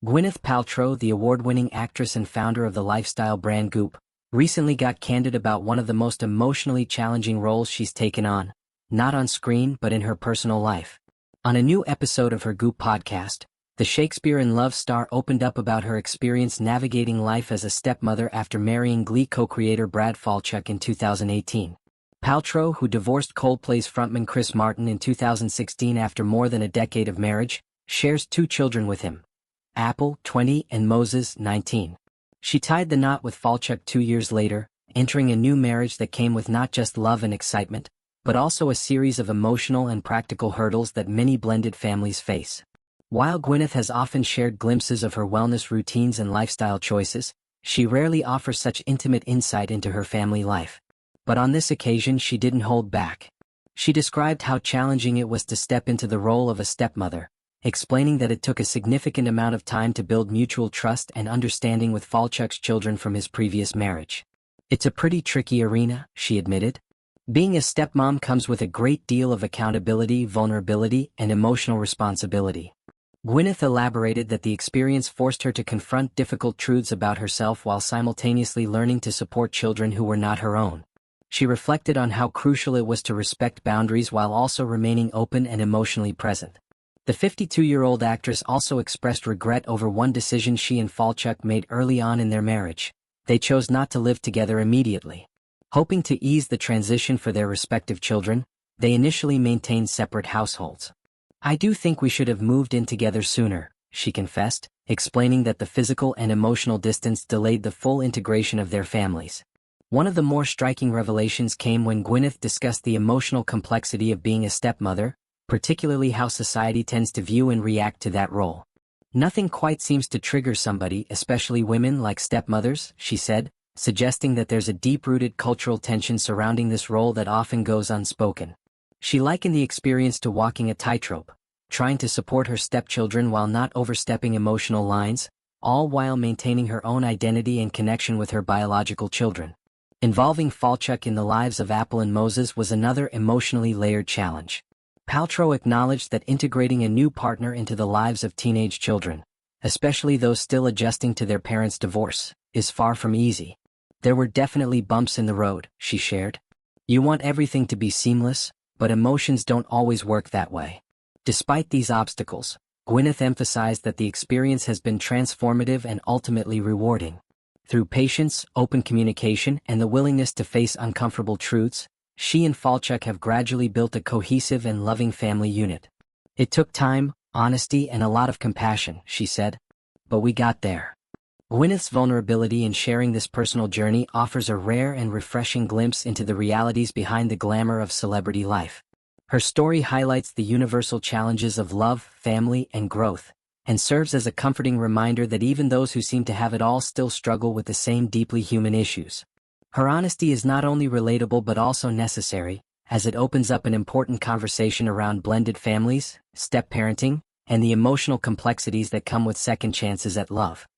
Gwyneth Paltrow, the award-winning actress and founder of the lifestyle brand Goop, recently got candid about one of the most emotionally challenging roles she's taken on, not on screen but in her personal life. On a new episode of her Goop podcast, the Shakespeare in Love star opened up about her experience navigating life as a stepmother after marrying Glee co-creator Brad Falchuk in 2018. Paltrow, who divorced Coldplay's frontman Chris Martin in 2016 after more than a decade of marriage, shares 2 children with him, Apple, 20, and Moses, 19. She tied the knot with Falchuk 2 years later, entering a new marriage that came with not just love and excitement, but also a series of emotional and practical hurdles that many blended families face. While Gwyneth has often shared glimpses of her wellness routines and lifestyle choices, she rarely offers such intimate insight into her family life. But on this occasion she didn't hold back. She described how challenging it was to step into the role of a stepmother, explaining that it took a significant amount of time to build mutual trust and understanding with Falchuk's children from his previous marriage. "It's a pretty tricky arena," she admitted. "Being a stepmom comes with a great deal of accountability, vulnerability, and emotional responsibility." Gwyneth elaborated that the experience forced her to confront difficult truths about herself while simultaneously learning to support children who were not her own. She reflected on how crucial it was to respect boundaries while also remaining open and emotionally present. The 52-year-old actress also expressed regret over one decision she and Falchuk made early on in their marriage. They chose not to live together immediately. Hoping to ease the transition for their respective children, they initially maintained separate households. "I do think we should have moved in together sooner," she confessed, explaining that the physical and emotional distance delayed the full integration of their families. One of the more striking revelations came when Gwyneth discussed the emotional complexity of being a stepmother, particularly how society tends to view and react to that role. "Nothing quite seems to trigger somebody, especially women, like stepmothers," she said, suggesting that there's a deep-rooted cultural tension surrounding this role that often goes unspoken. She likened the experience to walking a tightrope, trying to support her stepchildren while not overstepping emotional lines, all while maintaining her own identity and connection with her biological children. Involving Falchuk in the lives of Apple and Moses was another emotionally layered challenge. Paltrow acknowledged that integrating a new partner into the lives of teenage children, especially those still adjusting to their parents' divorce, is far from easy. "There were definitely bumps in the road," she shared. "You want everything to be seamless, but emotions don't always work that way." Despite these obstacles, Gwyneth emphasized that the experience has been transformative and ultimately rewarding. Through patience, open communication, and the willingness to face uncomfortable truths, she and Falchuk have gradually built a cohesive and loving family unit. "It took time, honesty, and a lot of compassion," she said. "But we got there." Gwyneth's vulnerability in sharing this personal journey offers a rare and refreshing glimpse into the realities behind the glamour of celebrity life. Her story highlights the universal challenges of love, family, and growth, and serves as a comforting reminder that even those who seem to have it all still struggle with the same deeply human issues. Her honesty is not only relatable but also necessary, as it opens up an important conversation around blended families, step-parenting, and the emotional complexities that come with second chances at love.